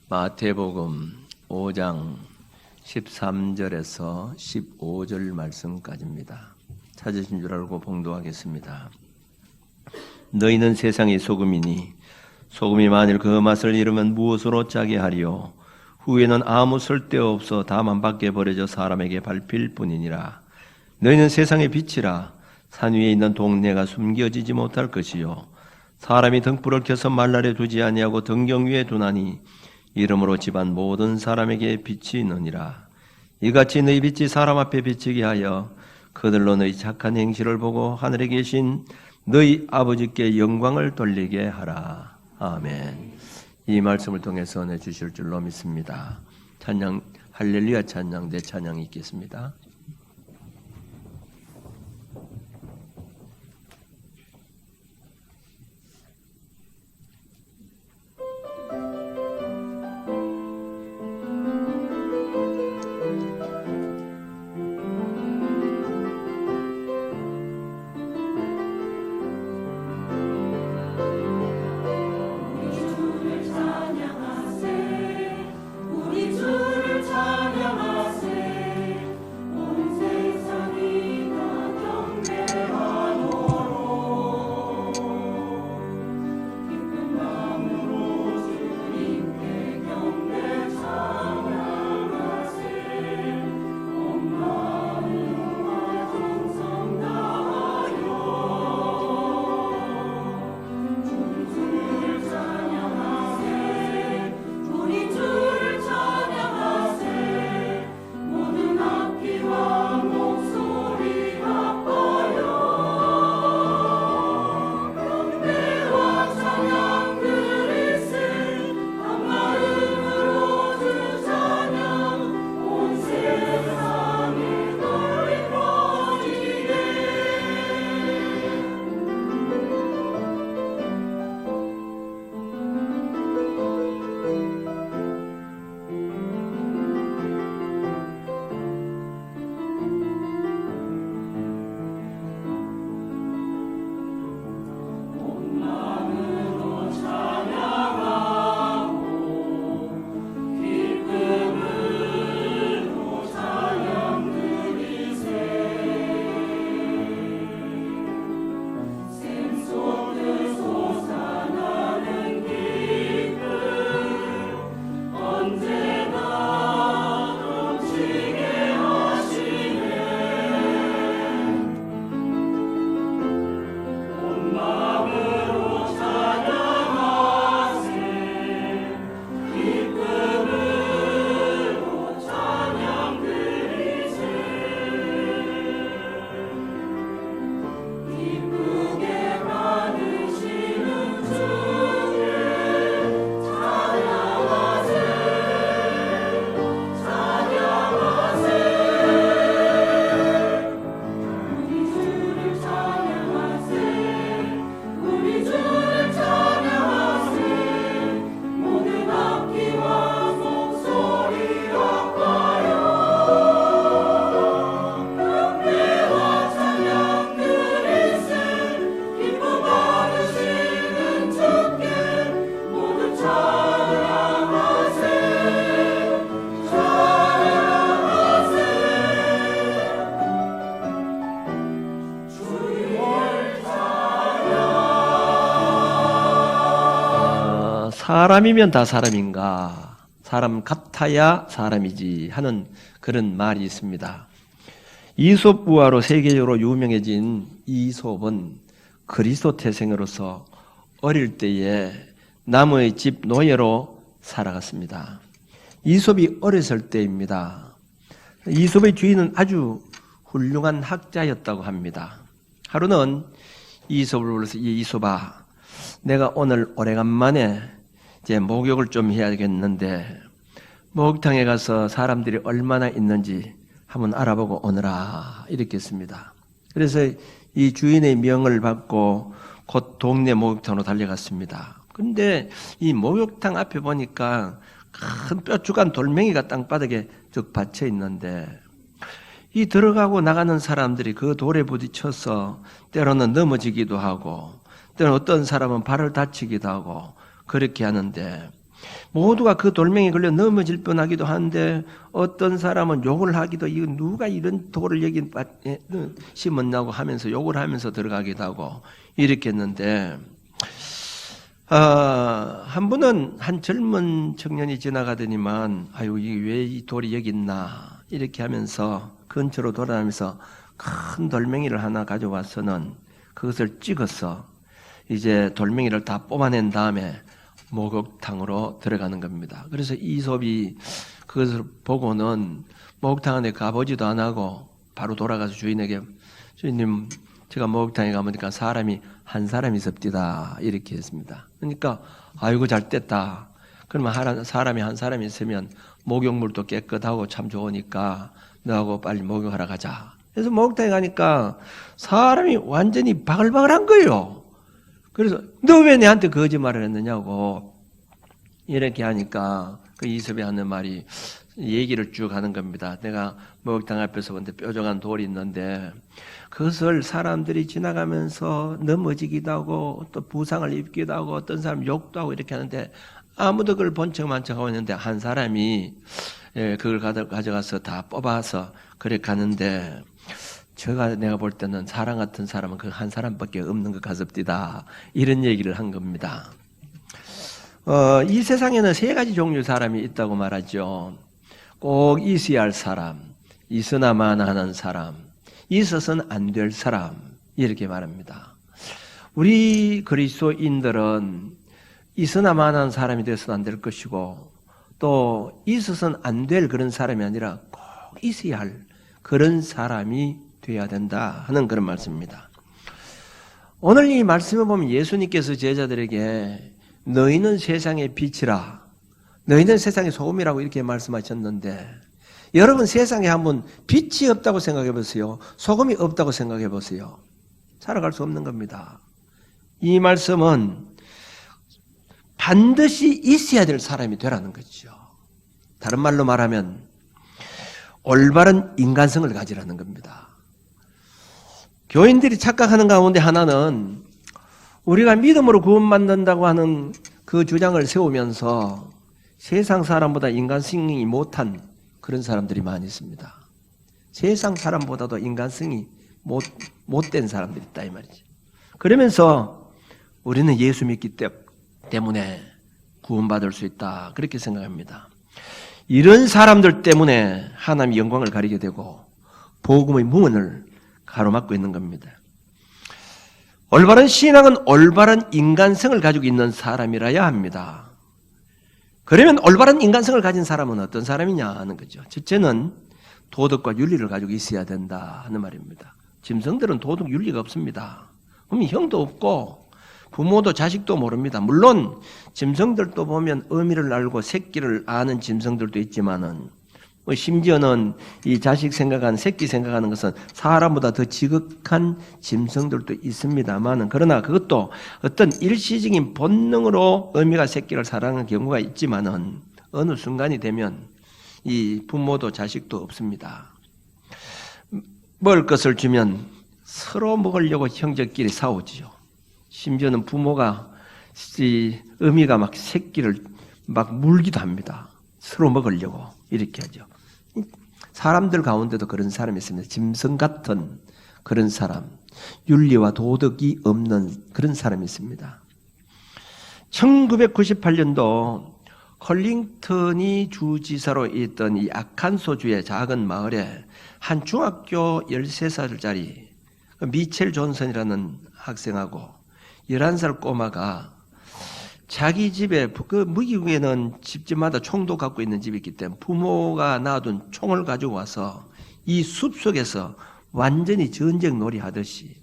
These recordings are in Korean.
마태복음 5장 13절에서 15절 말씀까지입니다. 찾으신 줄 알고 봉독하겠습니다. 너희는 세상의 소금이니 소금이 만일 그 맛을 잃으면 무엇으로 짜게 하리요? 후에는 아무 쓸데없어 다만 밖에 버려져 사람에게 밟힐 뿐이니라. 너희는 세상의 빛이라. 산 위에 있는 동네가 숨겨지지 못할 것이요 사람이 등불을 켜서 말날에 두지 아니하고 등경 위에 두나니 이름으로 집안 모든 사람에게 빛이 있느니라. 이같이 너희 빛이 사람 앞에 비치게 하여 그들로 너희 착한 행실을 보고 하늘에 계신 너희 아버지께 영광을 돌리게 하라. 아멘. 이 말씀을 통해서 은혜 주실 줄로 믿습니다. 찬양, 할렐루야 찬양, 내 찬양이 있겠습니다. 사람이면 다 사람인가? 사람 같아야 사람이지 하는 그런 말이 있습니다. 이솝 부화로 세계적으로 유명해진 이솝은 그리스도 태생으로서 어릴 때에 나무의 집 노예로 살아갔습니다. 이솝이 어렸을 때입니다. 이솝의 주인은 아주 훌륭한 학자였다고 합니다. 하루는 이솝을 불러서 이솝아, 내가 오늘 오래간만에 이제 목욕을 좀 해야겠는데 목욕탕에 가서 사람들이 얼마나 있는지 한번 알아보고 오너라 이렇게 했습니다. 그래서 이 주인의 명을 받고 곧 동네 목욕탕으로 달려갔습니다. 그런데 이 목욕탕 앞에 보니까 큰 뾰족한 돌멩이가 땅바닥에 쭉 받쳐 있는데 이 들어가고 나가는 사람들이 그 돌에 부딪혀서 때로는 넘어지기도 하고 때로는 어떤 사람은 발을 다치기도 하고 그렇게 하는데 모두가 그 돌멩이에 걸려 넘어질 뻔하기도 하는데 어떤 사람은 욕을 하기도 이거 누가 이런 돌을 여기 심었냐고 하면서 욕을 하면서 들어가기도 하고 이렇게 했는데 한 분은 한 젊은 청년이 지나가더니만 아유 이게 왜 이 돌이 여기 있나 이렇게 하면서 근처로 돌아다니면서 큰 돌멩이를 하나 가져와서는 그것을 찍어서 이제 돌멩이를 다 뽑아낸 다음에 목욕탕으로 들어가는 겁니다. 그래서 이솝이 그것을 보고는 목욕탕 안에 가보지도 안 하고 바로 돌아가서 주인에게 주인님 제가 목욕탕에 가보니까 사람이 한 사람이 있습니다. 이렇게 했습니다. 그러니까 아이고 잘 됐다. 그러면 사람이 한 사람이 있으면 목욕물도 깨끗하고 참 좋으니까 너하고 빨리 목욕하러 가자. 그래서 목욕탕에 가니까 사람이 완전히 바글바글한 거예요. 그래서 너 왜 내한테 거짓말을 했느냐고 이렇게 하니까 그 이솝이 하는 말이 얘기를 쭉 하는 겁니다. 내가 목욕탕 앞에서 본데 뾰족한 돌이 있는데 그것을 사람들이 지나가면서 넘어지기도 하고 또 부상을 입기도 하고 어떤 사람 욕도 하고 이렇게 하는데 아무도 그걸 본 척만 척하고 있는데 한 사람이 그걸 가져가서 다 뽑아서 그래 가는데 내가 볼 때는 사람 같은 사람은 그 한 사람밖에 없는 것 같습니다. 이런 얘기를 한 겁니다. 이 세상에는 세 가지 종류의 사람이 있다고 말하죠. 꼭 있어야 할 사람, 있으나마나 하는 사람, 있어서는 안 될 사람 이렇게 말합니다. 우리 그리스도인들은 있으나마나 하는 사람이 되어서는 안 될 것이고 또 있어서는 안 될 그런 사람이 아니라 꼭 있어야 할 그런 사람이 돼야 된다 하는 그런 말씀입니다. 오늘 이 말씀을 보면 예수님께서 제자들에게 너희는 세상의 빛이라 너희는 세상의 소금이라고 이렇게 말씀하셨는데 여러분 세상에 한번 빛이 없다고 생각해 보세요. 소금이 없다고 생각해 보세요. 살아갈 수 없는 겁니다. 이 말씀은 반드시 있어야 될 사람이 되라는 거죠. 다른 말로 말하면 올바른 인간성을 가지라는 겁니다. 교인들이 착각하는 가운데 하나는 우리가 믿음으로 구원받는다고 하는 그 주장을 세우면서 세상 사람보다 인간성이 못한 그런 사람들이 많이 있습니다. 세상 사람보다도 인간성이 못된 사람들이 있다 이 말이죠. 그러면서 우리는 예수 믿기 때문에 구원받을 수 있다 그렇게 생각합니다. 이런 사람들 때문에 하나님의 영광을 가리게 되고 복음의 문을 가로막고 있는 겁니다. 올바른 신앙은 올바른 인간성을 가지고 있는 사람이라야 합니다. 그러면 올바른 인간성을 가진 사람은 어떤 사람이냐 하는 거죠. 첫째는 도덕과 윤리를 가지고 있어야 된다 하는 말입니다. 짐승들은 도덕 윤리가 없습니다. 그러면 형도 없고 부모도 자식도 모릅니다. 물론 짐승들도 보면 어미를 알고 새끼를 아는 짐승들도 있지만은 심지어는 이 자식 생각하는 새끼 생각하는 것은 사람보다 더 지극한 짐승들도 있습니다만은 그러나 그것도 어떤 일시적인 본능으로 어미가 새끼를 사랑하는 경우가 있지만은 어느 순간이 되면 이 부모도 자식도 없습니다. 먹을 것을 주면 서로 먹으려고 형제끼리 싸우지요. 심지어는 부모가 이 어미가 막 새끼를 막 물기도 합니다. 서로 먹으려고 이렇게 하죠. 사람들 가운데도 그런 사람이 있습니다. 짐승 같은 그런 사람, 윤리와 도덕이 없는 그런 사람이 있습니다. 1998년도 컬링턴이 주지사로 있던 이 아칸소주의 작은 마을에 한 중학교 13살짜리 미첼 존슨이라는 학생하고 11살 꼬마가 자기 집에 그 미국에는 집집마다 총도 갖고 있는 집이 있기 때문에 부모가 놔둔 총을 가지고 와서 이 숲속에서 완전히 전쟁 놀이 하듯이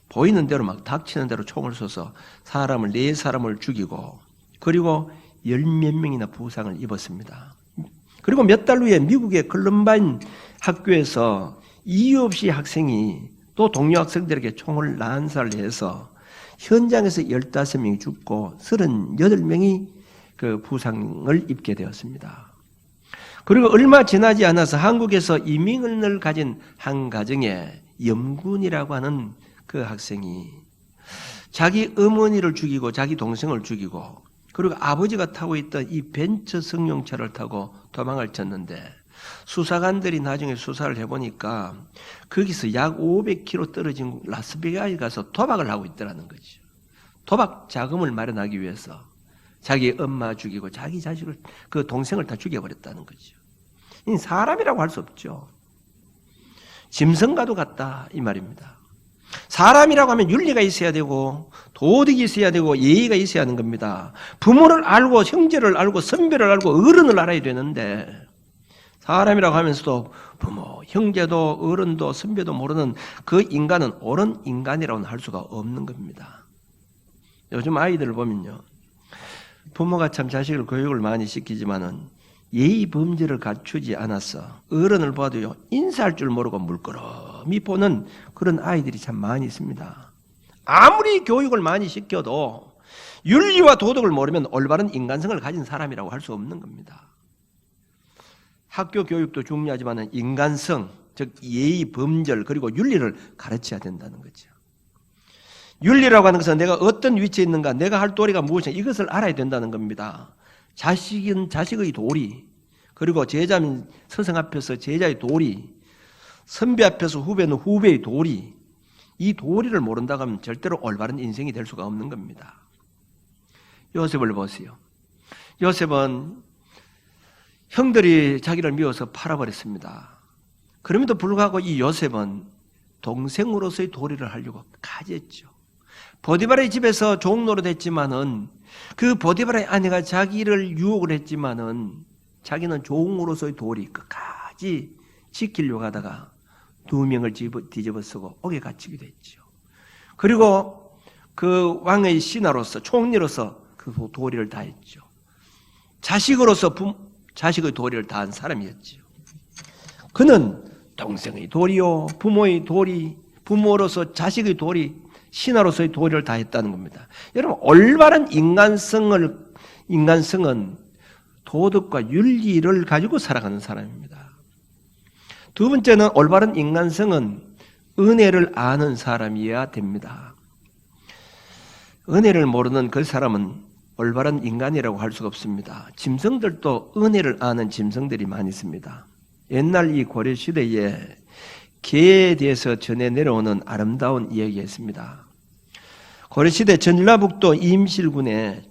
보이는 대로 막 닥치는 대로 총을 쏘서 사람을 4사람을 죽이고 그리고 10몇 명이나 부상을 입었습니다. 그리고 몇 달 후에 미국의 컬럼바인 학교에서 이유 없이 학생이 또 동료 학생들에게 총을 난사해서 현장에서 15명이 죽고 38명이 그 부상을 입게 되었습니다. 그리고 얼마 지나지 않아서 한국에서 이민을 가진 한 가정에 염군이라고 하는 그 학생이 자기 어머니를 죽이고 자기 동생을 죽이고 그리고 아버지가 타고 있던 이 벤츠 승용차를 타고 도망을 쳤는데 수사관들이 나중에 수사를 해보니까 거기서 약 500km 떨어진 라스베가스에 가서 도박을 하고 있더라는 거죠. 도박 자금을 마련하기 위해서 자기 엄마 죽이고 자기 자식을, 그 동생을 다 죽여버렸다는 거죠. 이 사람이라고 할 수 없죠. 짐승과도 같다 이 말입니다. 사람이라고 하면 윤리가 있어야 되고 도덕이 있어야 되고 예의가 있어야 하는 겁니다. 부모를 알고 형제를 알고 선배를 알고 어른을 알아야 되는데 사람이라고 하면서도 부모, 형제도 어른도 선배도 모르는 그 인간은 옳은 인간이라고는 할 수가 없는 겁니다. 요즘 아이들을 보면요, 부모가 참 자식을 교육을 많이 시키지만은 예의 범죄를 갖추지 않았어 어른을 봐도요 인사할 줄 모르고 물끄러미 보는 그런 아이들이 참 많이 있습니다. 아무리 교육을 많이 시켜도 윤리와 도덕을 모르면 올바른 인간성을 가진 사람이라고 할 수 없는 겁니다. 학교 교육도 중요하지만 인간성, 즉 예의 범절 그리고 윤리를 가르쳐야 된다는 거죠. 윤리라고 하는 것은 내가 어떤 위치에 있는가, 내가 할 도리가 무엇인가 이것을 알아야 된다는 겁니다. 자식은 자식의 도리, 그리고 제자는 스승 앞에서 제자의 도리, 선배 앞에서 후배는 후배의 도리, 이 도리를 모른다고 하면 절대로 올바른 인생이 될 수가 없는 겁니다. 요셉을 보세요. 요셉은 형들이 자기를 미워서 팔아버렸습니다. 그럼에도 불구하고 이 요셉은 동생으로서의 도리를 하려고 가졌죠. 보디발의 집에서 종노릇 했지만은 그 보디발의 아내가 자기를 유혹을 했지만은 자기는 종으로서의 도리 끝까지 지키려고 하다가 2명을 뒤집어 쓰고 옥에 갇히기도 했죠. 그리고 그 왕의 신하로서 총리로서 그 도리를 다했죠. 자식으로서 자식의 도리를 다한 사람이었죠. 그는 동생의 도리요, 부모의 도리, 부모로서 자식의 도리, 신하로서의 도리를 다했다는 겁니다. 여러분, 올바른 인간성은 도덕과 윤리를 가지고 살아가는 사람입니다. 두 번째는 올바른 인간성은 은혜를 아는 사람이어야 됩니다. 은혜를 모르는 그 사람은 올바른 인간이라고 할 수가 없습니다. 짐승들도 은혜를 아는 짐승들이 많이 있습니다. 옛날 이 고려시대에 개에 대해서 전해 내려오는 아름다운 이야기가 있습니다. 고려시대 전라북도 임실군에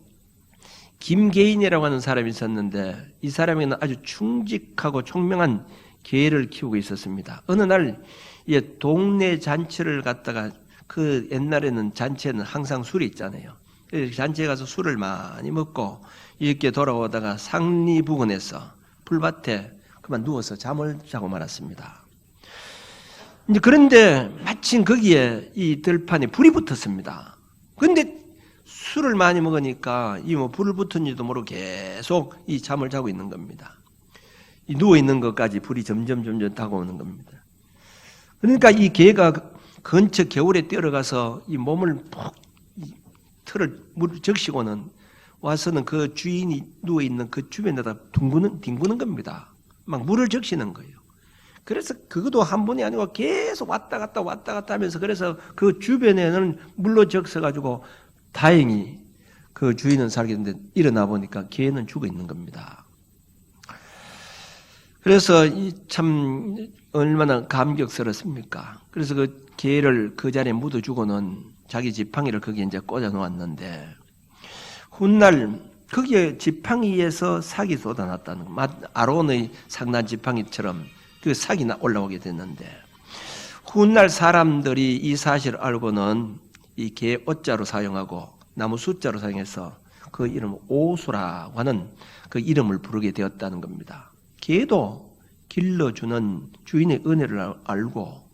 김계인이라고 하는 사람이 있었는데 이 사람은 아주 충직하고 총명한 개를 키우고 있었습니다. 어느 날 동네 잔치를 갔다가 그 옛날에는 잔치에는 항상 술이 있잖아요. 잔치에 가서 술을 많이 먹고 이렇게 돌아오다가 상리 부근에서 풀밭에 그만 누워서 잠을 자고 말았습니다. 그런데 마침 거기에 이 들판에 불이 붙었습니다. 그런데 술을 많이 먹으니까 불 붙은지도 모르고 계속 이 잠을 자고 있는 겁니다. 이 누워 있는 것까지 불이 점점 다가오는 겁니다. 그러니까 이 개가 근처 겨울에 뛰어가서 이 몸을 푹 틀을 물을 적시고는 와서는 그 주인이 누워 있는 그 주변에다 뒹구는 겁니다. 막 물을 적시는 거예요. 그래서 그것도 한 번이 아니고 계속 왔다 갔다 하면서 그래서 그 주변에는 물로 적셔가지고 다행히 그 주인은 살겠는데 일어나 보니까 개는 죽어 있는 겁니다. 그래서 참 얼마나 감격스럽습니까? 그래서 그 개를 그 자리에 묻어주고는 자기 지팡이를 거기에 이제 꽂아 놓았는데 훗날 거기에 지팡이에서 삭이 쏟아났다는 거. 아론의 상난 지팡이처럼 그 삭이 올라오게 됐는데 훗날 사람들이 이 사실을 알고는 이 개 옷자로 사용하고 나무 숫자로 사용해서 그 이름 오수라고 하는 그 이름을 부르게 되었다는 겁니다. 개도 길러주는 주인의 은혜를 알고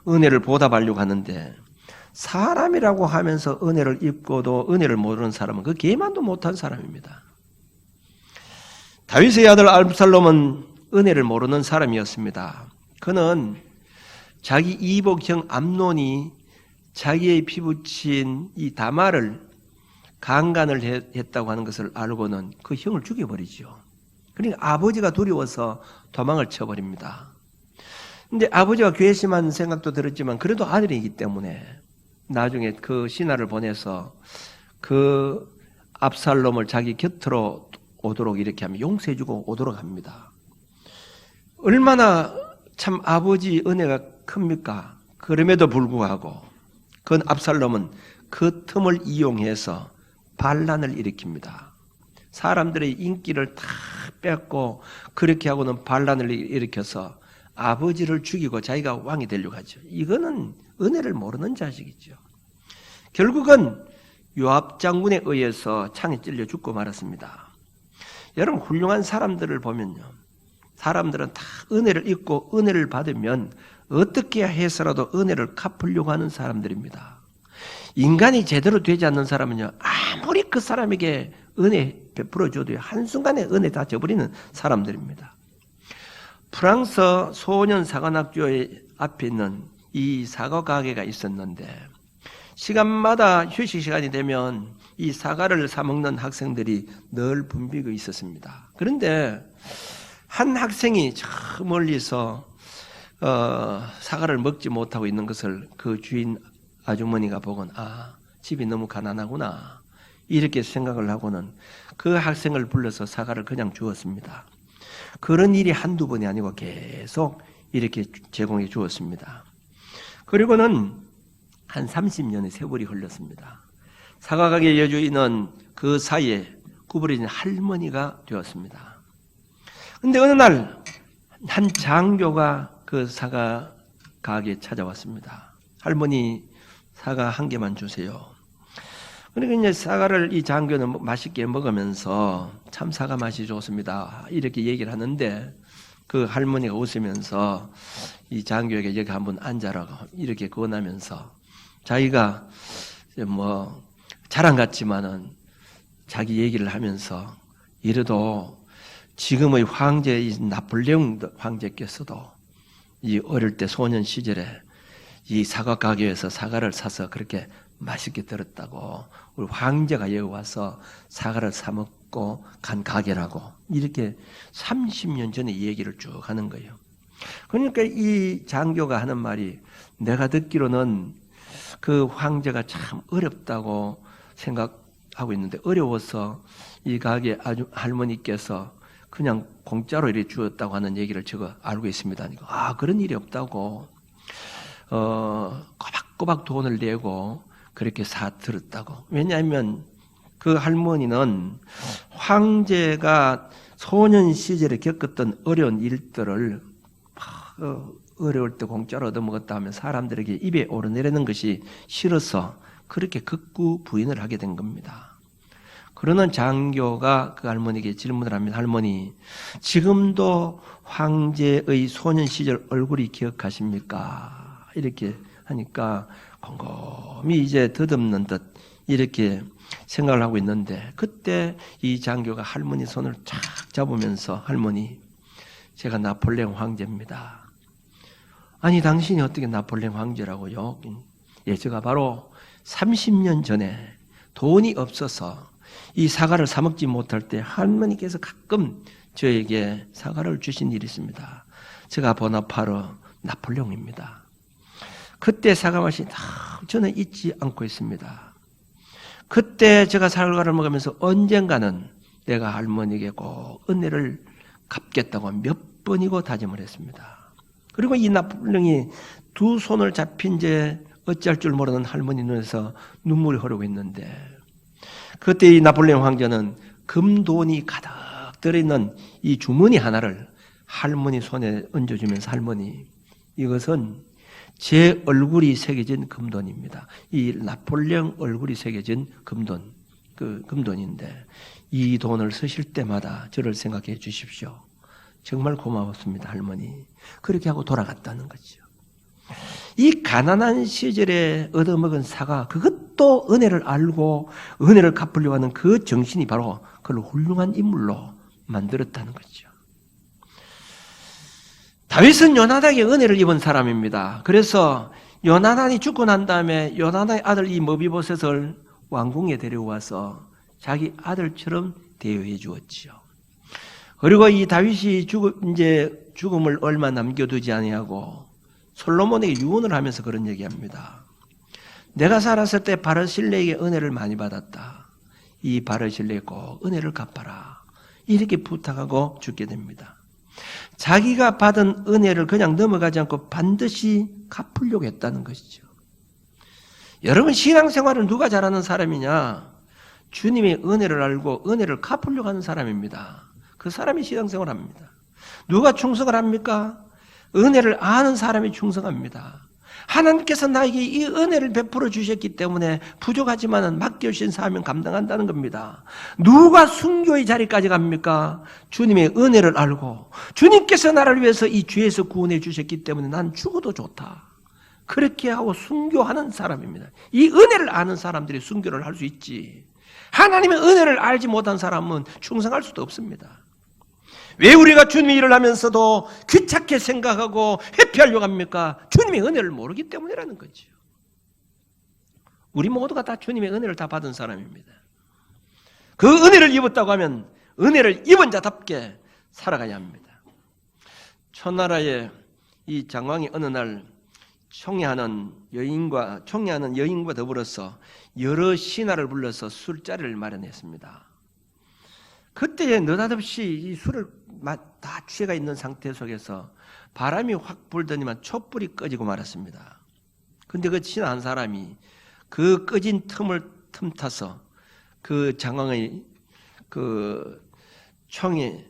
은혜를 보답하려고 하는데 사람이라고 하면서 은혜를 입고도 은혜를 모르는 사람은 그 개만도 못한 사람입니다. 다윗의 아들 압살롬은 은혜를 모르는 사람이었습니다. 그는 자기 이복형 암논이 자기의 피부친 이 다말을 강간을 했다고 하는 것을 알고는 그 형을 죽여버리죠. 그러니까 아버지가 두려워서 도망을 쳐버립니다. 근데 아버지가 괘씸한 생각도 들었지만 그래도 아들이기 때문에 나중에 그 신하를 보내서 그 압살롬을 자기 곁으로 오도록 이렇게 하면 용서해주고 오도록 합니다. 얼마나 참 아버지 은혜가 큽니까? 그럼에도 불구하고 그 압살롬은 그 틈을 이용해서 반란을 일으킵니다. 사람들의 인기를 다 뺏고 그렇게 하고는 반란을 일으켜서 아버지를 죽이고 자기가 왕이 되려고 하죠. 이거는 은혜를 모르는 자식이죠. 결국은 요압 장군에 의해서 창에 찔려 죽고 말았습니다. 여러분, 훌륭한 사람들을 보면요, 사람들은 다 은혜를 입고 은혜를 받으면 어떻게 해서라도 은혜를 갚으려고 하는 사람들입니다. 인간이 제대로 되지 않는 사람은요, 아무리 그 사람에게 은혜 베풀어줘도 한순간에 은혜 다 져버리는 사람들입니다. 프랑스 소년 사관학교의 앞에 있는 이 사과 가게가 있었는데, 시간마다 휴식 시간이 되면 이 사과를 사 먹는 학생들이 늘 붐비고 있었습니다. 그런데 한 학생이 저 멀리서 사과를 먹지 못하고 있는 것을 그 주인 아주머니가 보곤, 집이 너무 가난하구나 이렇게 생각을 하고는 그 학생을 불러서 사과를 그냥 주었습니다. 그런 일이 한두 번이 아니고 계속 이렇게 제공해 주었습니다. 그리고는 한 30년의 세월이 흘렀습니다. 사과가게 여주인은 그 사이에 구부러진 할머니가 되었습니다. 그런데 어느 날 한 장교가 그 사과 가게에 찾아왔습니다. 할머니, 사과 한 개만 주세요. 그러니까 이제 사과를 이 장교는 맛있게 먹으면서 참 사과 맛이 좋습니다 이렇게 얘기를 하는데, 그 할머니가 웃으면서 이 장교에게 여기 한번 앉아라고 이렇게 권하면서 자기가 뭐 자랑 같지만은 자기 얘기를 하면서, 이래도 지금의 황제 이 나폴레옹 황제께서도 이 어릴 때 소년 시절에 이 사과 가게에서 사과를 사서 그렇게 맛있게 들었다고, 우리 황제가 여기 와서 사과를 사 먹고 간 가게라고 이렇게 30년 전에 얘기를 쭉 하는 거예요. 그러니까 이 장교가 하는 말이, 내가 듣기로는 그 황제가 참 어렵다고 생각하고 있는데, 어려워서 이 가게 아주 할머니께서 그냥 공짜로 이렇게 주었다고 하는 얘기를 제가 알고 있습니다. 그런 일이 없다고, 꼬박꼬박 돈을 내고 그렇게 사 들었다고. 왜냐하면 그 할머니는 황제가 소년 시절에 겪었던 어려운 일들을 어려울 때 공짜로 얻어먹었다 하면 사람들에게 입에 오르내리는 것이 싫어서 그렇게 극구 부인을 하게 된 겁니다. 그러는 장교가 그 할머니에게 질문을 합니다. 할머니, 지금도 황제의 소년 시절 얼굴이 기억하십니까? 이렇게 하니까 곰곰이 이제 더듬는 듯 이렇게 생각을 하고 있는데, 그때 이 장교가 할머니 손을 착 잡으면서, 할머니, 제가 나폴레옹 황제입니다. 아니, 당신이 어떻게 나폴레옹 황제라고요? 예, 제가 바로 30년 전에 돈이 없어서 이 사과를 사 먹지 못할 때 할머니께서 가끔 저에게 사과를 주신 일이 있습니다. 제가 보나파르 나폴레옹입니다. 그때 사과 맛이 저는 잊지 않고 있습니다. 그때 제가 사과를 먹으면서 언젠가는 내가 할머니에게 꼭 은혜를 갚겠다고 몇 번이고 다짐을 했습니다. 그리고 이 나폴레옹이 두 손을 잡힌 채 어찌할 줄 모르는 할머니 눈에서 눈물이 흐르고 있는데, 그때 이 나폴레옹 황제는 금돈이 가득 들어있는 이 주머니 하나를 할머니 손에 얹어주면서, 할머니, 이것은 제 얼굴이 새겨진 금돈입니다. 이 나폴레옹 얼굴이 새겨진 금돈, 그 금돈인데 이 돈을 쓰실 때마다 저를 생각해 주십시오. 정말 고마웠습니다, 할머니. 그렇게 하고 돌아갔다는 거죠. 이 가난한 시절에 얻어먹은 사과, 그것도 은혜를 알고 은혜를 갚으려고 하는 그 정신이 바로 그걸 훌륭한 인물로 만들었다는 거죠. 다윗은 요나단에게 은혜를 입은 사람입니다. 그래서 요나단이 죽고 난 다음에 요나단의 아들 이 머비보셋을 왕궁에 데려와서 자기 아들처럼 대우해 주었지요. 그리고 이 다윗이 죽음을 얼마 남겨두지 아니하고 솔로몬에게 유언을 하면서 그런 얘기합니다. 내가 살았을 때 바르실레에게 은혜를 많이 받았다. 이 바르실레에 꼭 은혜를 갚아라. 이렇게 부탁하고 죽게 됩니다. 자기가 받은 은혜를 그냥 넘어가지 않고 반드시 갚으려고 했다는 것이죠. 여러분, 신앙생활은 누가 잘하는 사람이냐? 주님의 은혜를 알고 은혜를 갚으려고 하는 사람입니다. 그 사람이 신앙생활을 합니다. 누가 충성을 합니까? 은혜를 아는 사람이 충성합니다. 하나님께서 나에게 이 은혜를 베풀어 주셨기 때문에 부족하지만 맡겨주신 사명 감당한다는 겁니다. 누가 순교의 자리까지 갑니까? 주님의 은혜를 알고 주님께서 나를 위해서 이 죄에서 구원해 주셨기 때문에 난 죽어도 좋다. 그렇게 하고 순교하는 사람입니다. 이 은혜를 아는 사람들이 순교를 할 수 있지. 하나님의 은혜를 알지 못한 사람은 충성할 수도 없습니다. 왜 우리가 주님의 일을 하면서도 귀찮게 생각하고 회피하려고 합니까? 주님의 은혜를 모르기 때문이라는 거죠. 우리 모두가 다 주님의 은혜를 다 받은 사람입니다. 그 은혜를 입었다고 하면 은혜를 입은 자답게 살아가야 합니다. 초나라의 이 장왕이 어느 날 총애하는 여인과 더불어서 여러 신하를 불러서 술자리를 마련했습니다. 그때 느닷없이 이 술을 다 취해가 있는 상태 속에서 바람이 확 불더니만 촛불이 꺼지고 말았습니다. 근데 그 신하 한 사람이 그 꺼진 틈 타서 그 장왕의 그 총에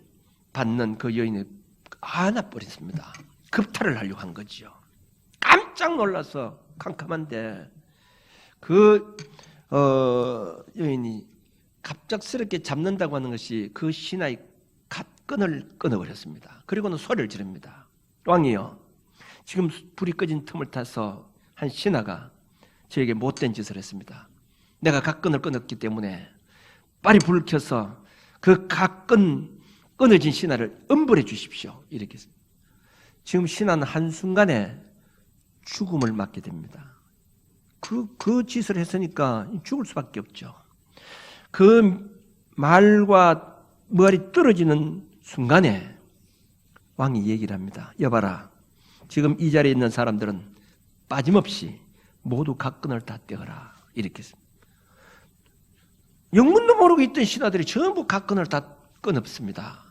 받는 그 여인을 안아버렸습니다. 급탈을 하려고 한 거죠. 깜짝 놀라서 캄캄한데 그 여인이 갑작스럽게 잡는다고 하는 것이 그 신하의 갓끈을 끊어버렸습니다. 그리고는 소리를 지릅니다. 왕이여, 지금 불이 꺼진 틈을 타서 한 신하가 저에게 못된 짓을 했습니다. 내가 갓끈을 끊었기 때문에 빨리 불을 켜서 그 갓끈 끊어진 신하를 엄벌해 주십시오. 이렇게 지금 신하는 한순간에 죽음을 맞게 됩니다. 그 짓을 했으니까 죽을 수밖에 없죠. 그 말과 말이 떨어지는 순간에 왕이 얘기를 합니다. 여봐라, 지금 이 자리에 있는 사람들은 빠짐없이 모두 갓끈을 다 떼어라. 이렇게 했습니다. 영문도 모르고 있던 신하들이 전부 갓끈을 다 끊었습니다.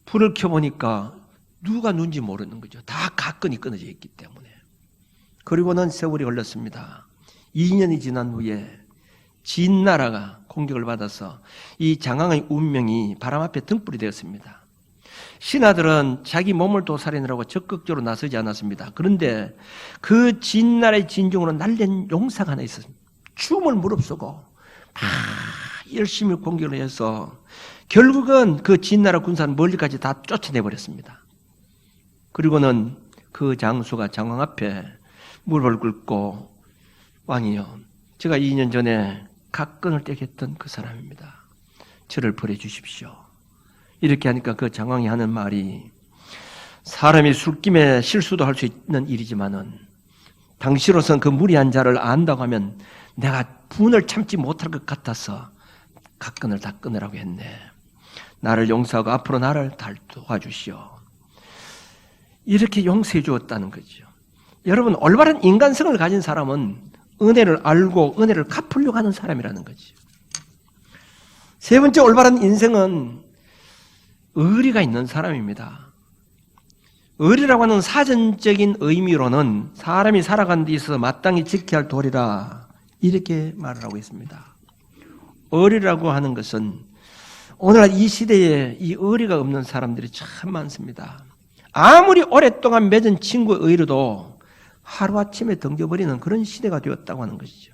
불을 켜보니까 누가 누군지 모르는 거죠. 다 갓끈이 끊어져 있기 때문에. 그리고는 세월이 흘렀습니다. 2년이 지난 후에 진나라가 공격을 받아서 이 장왕의 운명이 바람 앞에 등불이 되었습니다. 신하들은 자기 몸을 도살하느라고 적극적으로 나서지 않았습니다. 그런데 그 진나라의 진중으로 날린 용사가 하나 있었습니다. 춤을 무릅쓰고 열심히 공격을 해서 결국은 그 진나라 군사는 멀리까지 다 쫓아내버렸습니다. 그리고는 그 장수가 장왕 앞에 무릎을 꿇고 왕이여, 제가 2년 전에 갓끈을 떼게 했던 그 사람입니다. 저를 벌해 주십시오. 이렇게 하니까 그 장왕이 하는 말이, 사람이 술김에 실수도 할 수 있는 일이지만은 당시로선 그 무리한 자를 안다고 하면 내가 분을 참지 못할 것 같아서 갓끈을 다 끊으라고 했네. 나를 용서하고 앞으로 나를 도와주시오. 이렇게 용서해 주었다는 거죠. 여러분, 올바른 인간성을 가진 사람은 은혜를 알고 은혜를 갚으려고 하는 사람이라는 거죠. 세 번째 올바른 인생은 의리가 있는 사람입니다. 의리라고 하는 사전적인 의미로는 사람이 살아가는 데 있어서 마땅히 지켜야 할 도리라, 이렇게 말을 하고 있습니다. 의리라고 하는 것은 오늘날 이 시대에 이 의리가 없는 사람들이 참 많습니다. 아무리 오랫동안 맺은 친구의 의리도 하루아침에 덩져버리는 그런 시대가 되었다고 하는 것이죠.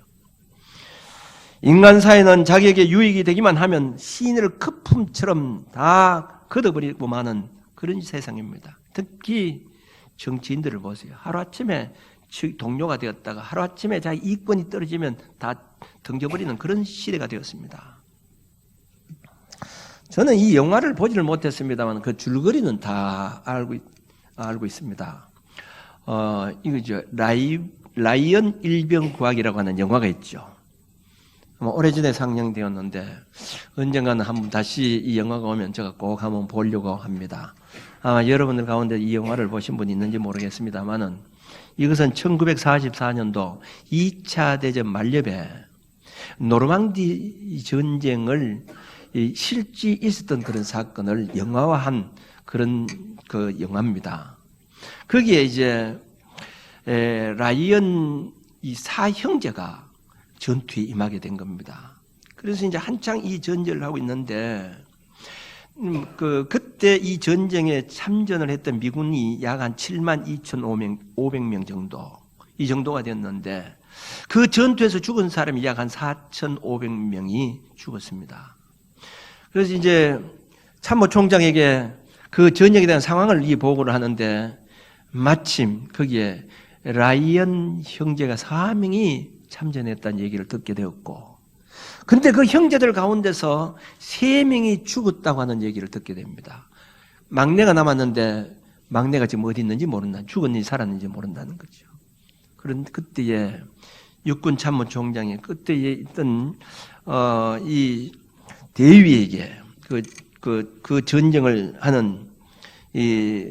인간 사회는 자기에게 유익이 되기만 하면 시인을 거품처럼 다 걷어버리고 마는 그런 세상입니다. 특히 정치인들을 보세요. 하루아침에 동료가 되었다가 하루아침에 자기 이권이 떨어지면 다 덩져버리는 그런 시대가 되었습니다. 저는 이 영화를 보지를 못했습니다만 그 줄거리는 다 알고 있습니다. 이거죠. 라이언 일병구하기라고 하는 영화가 있죠. 오래전에 상영되었는데 언젠가는 한번 다시 이 영화가 오면 제가 꼭 한번 보려고 합니다. 아마 여러분들 가운데 이 영화를 보신 분이 있는지 모르겠습니다만은 이것은 1944년도 2차 대전 만렵에 노르망디 전쟁을 실제 있었던 그런 사건을 영화화한 그런 그 영화입니다. 거기에 이제 라이언 이 사형제가 전투에 임하게 된 겁니다. 그래서 이제 한창 이 전쟁을 하고 있는데 그때 이 전쟁에 참전을 했던 미군이 약 한 72,500명 정도 이 정도가 됐는데 그 전투에서 죽은 사람이 약 한 4,500명이 죽었습니다. 그래서 이제 참모총장에게 그 전역에 대한 상황을 이 보고를 하는데 마침 거기에 라이언 형제가 4명이 참전했다는 얘기를 듣게 되었고 근데 그 형제들 가운데서 3명이 죽었다고 하는 얘기를 듣게 됩니다. 막내가 남았는데 막내가 지금 어디 있는지 모른다. 죽었는지 살았는지 모른다는 거죠. 그런데 그때에 육군 참모총장이 그때에 있던 이 대위에게 그 전쟁을 하는 이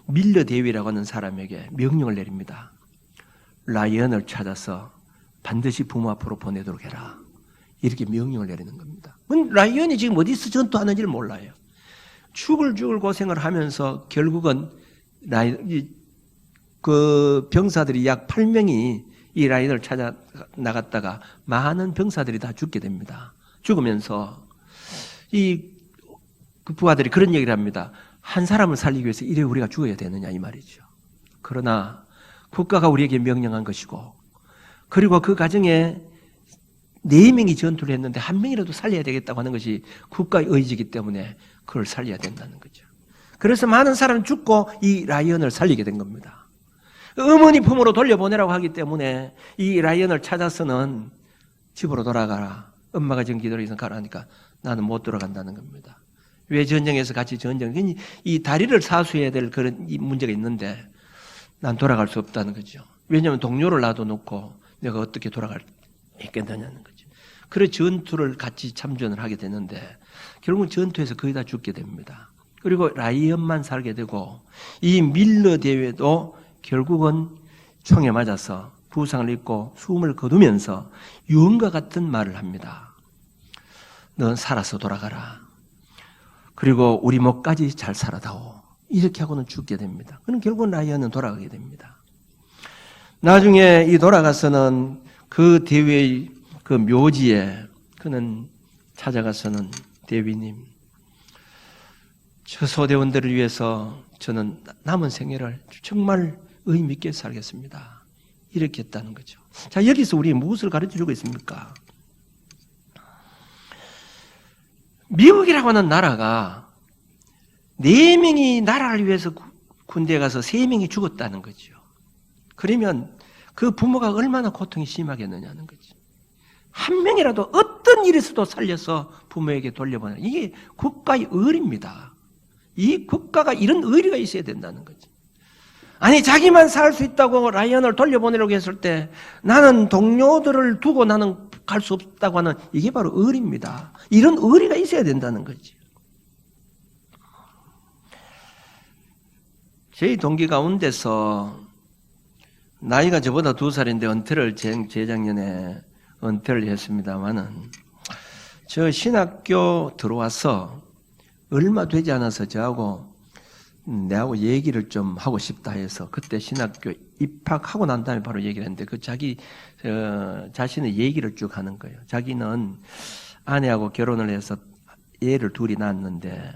밀러 대위라고 하는 사람에게 명령을 내립니다. 라이언을 찾아서 반드시 부모 앞으로 보내도록 해라. 이렇게 명령을 내리는 겁니다. 라이언이 지금 어디서 전투하는지를 몰라요. 죽을 고생을 하면서 결국은 그 병사들이 약 8명이 이 라이언을 찾아 나갔다가 많은 병사들이 다 죽게 됩니다. 죽으면서 그 부하들이 그런 얘기를 합니다. 한 사람을 살리기 위해서 이래 우리가 죽어야 되느냐 이 말이죠. 그러나 국가가 우리에게 명령한 것이고 그리고 그 과정에 4명이 전투를 했는데 1명이라도 살려야 되겠다고 하는 것이 국가의 의지이기 때문에 그걸 살려야 된다는 거죠. 그래서 많은 사람이 죽고 이 라이언을 살리게 된 겁니다. 어머니 품으로 돌려보내라고 하기 때문에 이 라이언을 찾아서는 집으로 돌아가라. 엄마가 지금 기다리고 있으면 가라 하니까 나는 못 돌아간다는 겁니다. 왜 전쟁에서 같이 이 다리를 사수해야 될 그런 문제가 있는데 난 돌아갈 수 없다는 거죠. 왜냐하면 동료를 놔둬놓고 내가 어떻게 있겠느냐는 거죠. 그래 전투를 같이 참전을 하게 되는데 결국은 전투에서 거의 다 죽게 됩니다. 그리고 라이언만 살게 되고 이 밀러 대회도 결국은 총에 맞아서 부상을 입고 숨을 거두면서 유언과 같은 말을 합니다. 넌 살아서 돌아가라. 그리고 우리 목까지 잘 살아다오. 이렇게 하고는 죽게 됩니다. 그럼 결국은 라이언은 돌아가게 됩니다. 나중에 이 돌아가서는 그 대회의 그 묘지에 그는 찾아가서는 대위님, 저 소대원들을 위해서 저는 남은 생애를 정말 의미 있게 살겠습니다. 이렇게 했다는 거죠. 자, 여기서 우리 무엇을 가르쳐 주고 있습니까? 미국이라고 하는 나라가 4명이 나라를 위해서 군대에 가서 3명이 죽었다는 거죠. 그러면 그 부모가 얼마나 고통이 심하겠느냐는 거지. 1명이라도 어떤 일에서도 살려서 부모에게 돌려보내. 이게 국가의 의리입니다. 이 국가가 이런 의리가 있어야 된다는 거지. 아니 자기만 살 수 있다고 라이언을 돌려보내려고 했을 때 나는 동료들을 두고 나는 갈 수 없다고 하는 이게 바로 의리입니다. 이런 의리가 있어야 된다는 거지. 저희 동기 가운데서 나이가 저보다 2살인데 은퇴를 재작년에 은퇴를 했습니다마는 저 신학교 들어와서 얼마 되지 않아서 저하고 내하고 얘기를 좀 하고 싶다 해서 그때 신학교 입학하고 난 다음에 바로 얘기를 했는데 그 자기 자신의 얘기를 쭉 하는 거예요. 자기는 아내하고 결혼을 해서 애를 둘이 낳았는데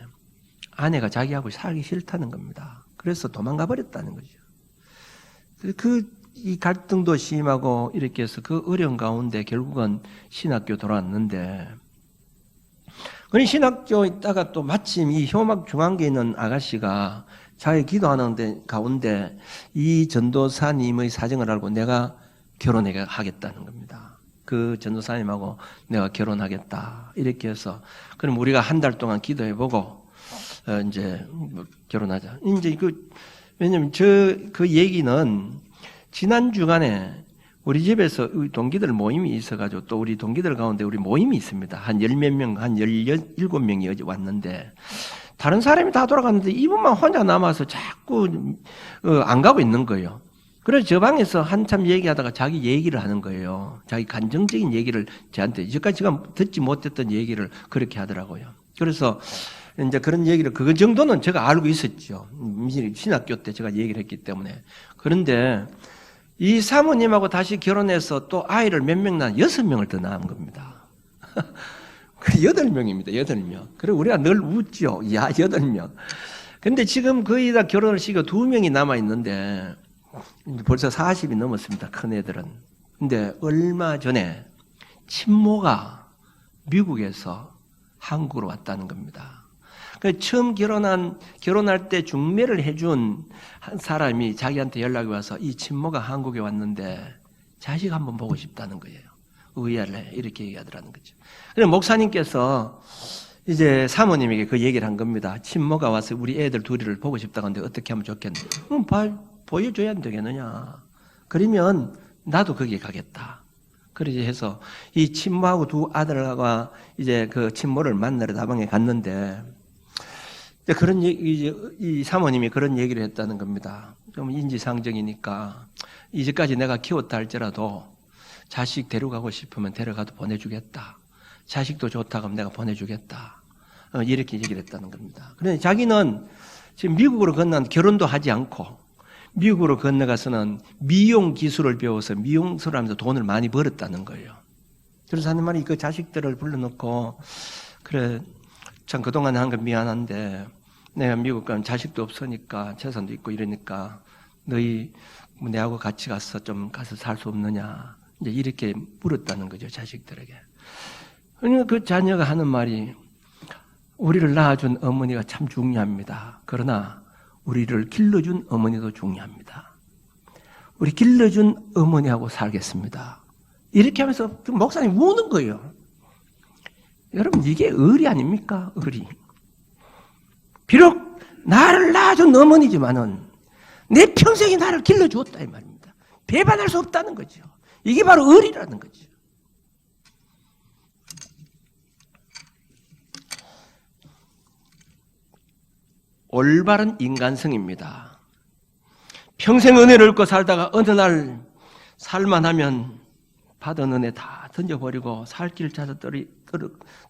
아내가 자기하고 살기 싫다는 겁니다. 그래서 도망가 버렸다는 거죠. 이 갈등도 심하고 이렇게 해서 그 어려운 가운데 결국은 신학교 돌아왔는데 그 신학교 있다가 또 마침 이 효막 중앙교에 있는 아가씨가 자기 기도하는 가운데 이 전도사님의 사정을 알고 내가 결혼하겠다는 겁니다. 그 전도사님하고 내가 결혼하겠다 이렇게 해서 그럼 우리가 한 달 동안 기도해보고 이제 결혼하자. 이제 왜냐면 그 얘기는 지난 주간에 우리 집에서 동기들 모임이 있어가지고 또 우리 동기들 가운데 우리 모임이 있습니다. 한 10몇 명, 한 17명이 어제 왔는데 다른 사람이 다 돌아갔는데 이분만 혼자 남아서 자꾸 안 가고 있는 거예요. 그래서 저 방에서 한참 얘기하다가 자기 얘기를 하는 거예요. 자기 감정적인 얘기를 저한테, 이제까지 제가 듣지 못했던 얘기를 그렇게 하더라고요. 그래서 이제 그런 얘기를, 그 정도는 제가 알고 있었죠. 신학교 때 제가 얘기를 했기 때문에. 그런데 이 사모님하고 다시 결혼해서 또 아이를 몇 명 낳은 6명을 더 낳은 겁니다. 8명입니다. 8명. 그리고 우리가 늘 웃죠. 야, 8명. 근데 지금 거의 다 결혼을 시켜 2명이 남아있는데 벌써 40이 넘었습니다. 큰 애들은. 근데 얼마 전에 친모가 미국에서 한국으로 왔다는 겁니다. 처음 결혼할 때 중매를 해준 한 사람이 자기한테 연락이 와서 이 친모가 한국에 왔는데 자식 한번 보고 싶다는 거예요. 의아해. 이렇게 얘기하더라는 거죠. 그래서 목사님께서 이제 사모님에게 그 얘기를 한 겁니다. 친모가 와서 우리 애들 둘이를 보고 싶다고 하는데 어떻게 하면 좋겠냐. 보여줘야 되겠느냐. 그러면 나도 거기에 가겠다. 그렇게 해서 이 친모하고 두 아들과 이제 그 친모를 만나러 다방에 갔는데 그런 얘기, 이 사모님이 그런 얘기를 했다는 겁니다. 좀 인지상정이니까 이제까지 내가 키웠다 할지라도 자식 데려가고 싶으면 데려가도 보내주겠다. 자식도 좋다고 하면 내가 보내주겠다. 이렇게 얘기를 했다는 겁니다. 그런데 자기는 지금 미국으로 결혼도 하지 않고 미국으로 건너가서는 미용 기술을 배워서 미용소를 하면서 돈을 많이 벌었다는 거예요. 그래서 하는 말이 그 자식들을 불러놓고 그래 참 그동안 한 건 미안한데 내가 미국 가면 자식도 없으니까 재산도 있고 이러니까 너희 내하고 같이 가서 살 수 없느냐 이제 이렇게 물었다는 거죠. 자식들에게. 그러니까 그 자녀가 하는 말이 우리를 낳아준 어머니가 참 중요합니다. 그러나 우리를 길러준 어머니도 중요합니다. 우리 길러준 어머니하고 살겠습니다. 이렇게 하면서 그 목사님 우는 거예요. 여러분 이게 의리 아닙니까? 의리. 비록 나를 낳아준 어머니지만은 내 평생이 나를 길러주었다 이 말입니다. 배반할 수 없다는 거죠. 이게 바로 의리라는 거죠. 올바른 인간성입니다. 평생 은혜를 얻고 살다가 어느 날 살만하면 받은 은혜 다 던져버리고 살 길 찾아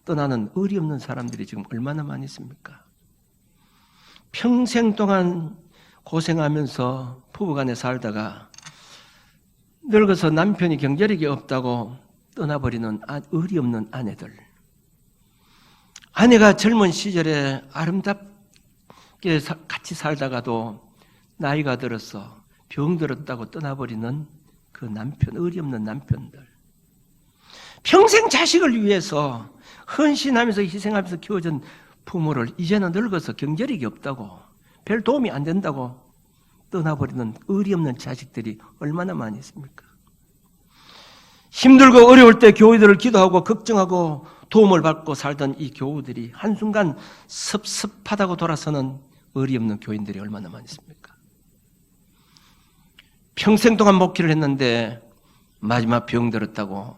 떠나는 의리 없는 사람들이 지금 얼마나 많이 있습니까? 평생 동안 고생하면서 부부간에 살다가 늙어서 남편이 경제력이 없다고 떠나버리는 의리 없는 아내들. 아내가 젊은 시절에 아름답게 같이 살다가도 나이가 들어서 병들었다고 떠나버리는 그 남편, 의리 없는 남편들. 평생 자식을 위해서 헌신하면서 희생하면서 키워준 부모를 이제는 늙어서 경제력이 없다고 별 도움이 안 된다고 떠나버리는 의리 없는 자식들이 얼마나 많이 있습니까? 힘들고 어려울 때 교우들을 기도하고 걱정하고 도움을 받고 살던 이 교우들이 한순간 섭섭하다고 돌아서는 의리 없는 교인들이 얼마나 많이 있습니까? 평생 동안 목회를 했는데 마지막 병들었다고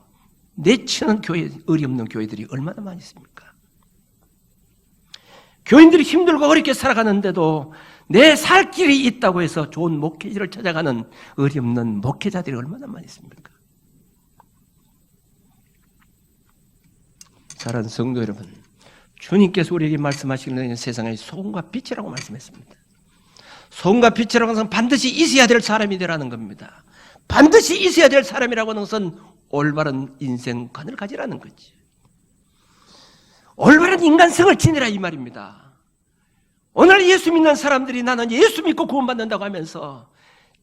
내치는 교회, 의리 없는 교회들이 얼마나 많이 있습니까? 교인들이 힘들고 어렵게 살아가는데도 내 살 길이 있다고 해서 좋은 목회지를 찾아가는 의리 없는 목회자들이 얼마나 많이 있습니까? 사랑하는 성도 여러분, 주님께서 우리에게 말씀하시는 세상의 소금과 빛이라고 말씀했습니다. 소금과 빛이라고 하는 것은 반드시 있어야 될 사람이 되라는 겁니다. 반드시 있어야 될 사람이라고 하는 것은 올바른 인생관을 가지라는 거지. 올바른 인간성을 지니라 이 말입니다. 오늘 예수 믿는 사람들이 나는 예수 믿고 구원받는다고 하면서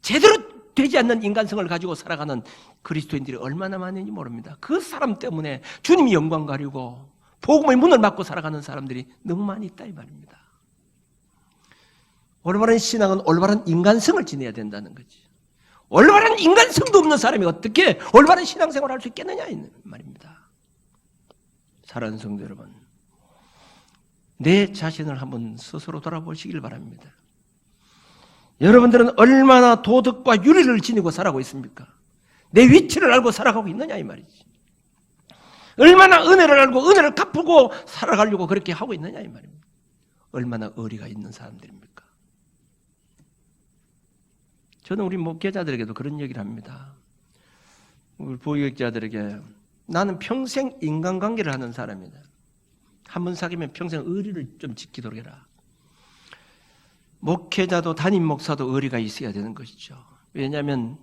제대로 되지 않는 인간성을 가지고 살아가는 그리스도인들이 얼마나 많은지 모릅니다. 그 사람 때문에 주님이 영광 가리고 복음의 문을 막고 살아가는 사람들이 너무 많이 있다 이 말입니다. 올바른 신앙은 올바른 인간성을 지내야 된다는 거지. 올바른 인간성도 없는 사람이 어떻게 올바른 신앙생활을 할 수 있겠느냐 이 말입니다. 사랑하는 성도 여러분, 내 자신을 한번 스스로 돌아보시길 바랍니다. 여러분들은 얼마나 도덕과 윤리를 지니고 살아가고 있습니까? 내 위치를 알고 살아가고 있느냐 이 말이지. 얼마나 은혜를 알고 은혜를 갚고 살아가려고 그렇게 하고 있느냐 이 말입니다. 얼마나 의리가 있는 사람들입니까? 저는 우리 목회자들에게도 그런 얘기를 합니다. 우리 부교육자들에게 나는 평생 인간관계를 하는 사람이다. 한 번 사귀면 평생 의리를 좀 지키도록 해라. 목회자도 담임 목사도 의리가 있어야 되는 것이죠. 왜냐하면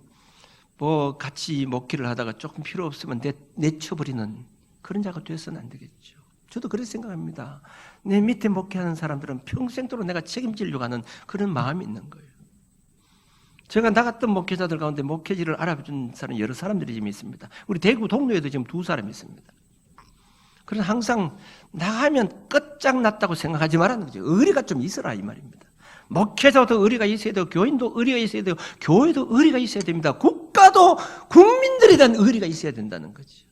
뭐 같이 목회를 하다가 조금 필요 없으면 내쳐버리는 그런 자가 되어서는 안 되겠죠. 저도 그렇게 생각합니다. 내 밑에 목회하는 사람들은 평생도록 내가 책임지려고 하는 그런 마음이 있는 거예요. 제가 나갔던 목회자들 가운데 목회지를 알아준 사람 여러 사람들이 지금 있습니다. 우리 대구 동로에도 지금 2사람이 있습니다. 그래서 항상 나가면 끝장났다고 생각하지 말라는 거죠. 의리가 좀 있어라 이 말입니다. 목회자도 의리가 있어야 되고 교인도 의리가 있어야 되고 교회도 의리가 있어야 됩니다. 국가도 국민들에 대한 의리가 있어야 된다는 거죠.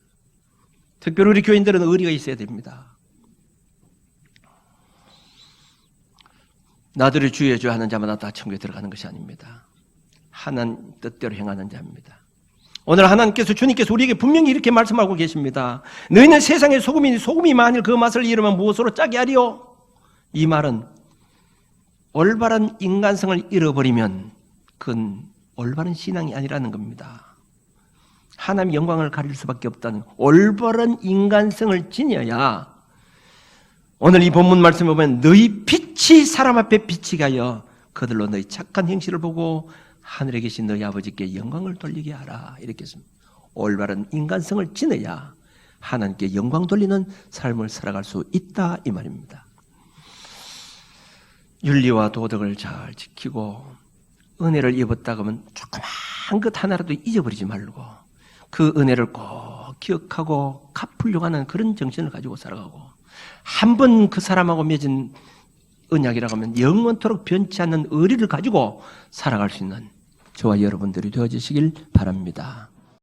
특별히 우리 교인들은 의리가 있어야 됩니다. 나들이 주의 주 하는 자마다 다 천국에 들어가는 것이 아닙니다. 하나님 뜻대로 행하는 자입니다. 오늘 하나님께서 주님께서 우리에게 분명히 이렇게 말씀하고 계십니다. 너희는 세상의 소금이니 소금이 만일 그 맛을 잃으면 무엇으로 짜게 하리요? 이 말은 올바른 인간성을 잃어버리면 그건 올바른 신앙이 아니라는 겁니다. 하나님의 영광을 가릴 수밖에 없다는 올바른 인간성을 지녀야 오늘 이 본문 말씀에 보면 너희 빛이 사람 앞에 비치게 하여 그들로 너희 착한 행실을 보고 하늘에 계신 너희 아버지께 영광을 돌리게 하라. 이렇게 했습니다. 올바른 인간성을 지내야 하나님께 영광 돌리는 삶을 살아갈 수 있다 이 말입니다. 윤리와 도덕을 잘 지키고 은혜를 입었다 그러면 조그만 것 하나라도 잊어버리지 말고 그 은혜를 꼭 기억하고 갚으려고 하는 그런 정신을 가지고 살아가고 한 번 그 사람하고 맺은 언약이라고 하면 영원토록 변치 않는 의리를 가지고 살아갈 수 있는 저와 여러분들이 되어주시길 바랍니다.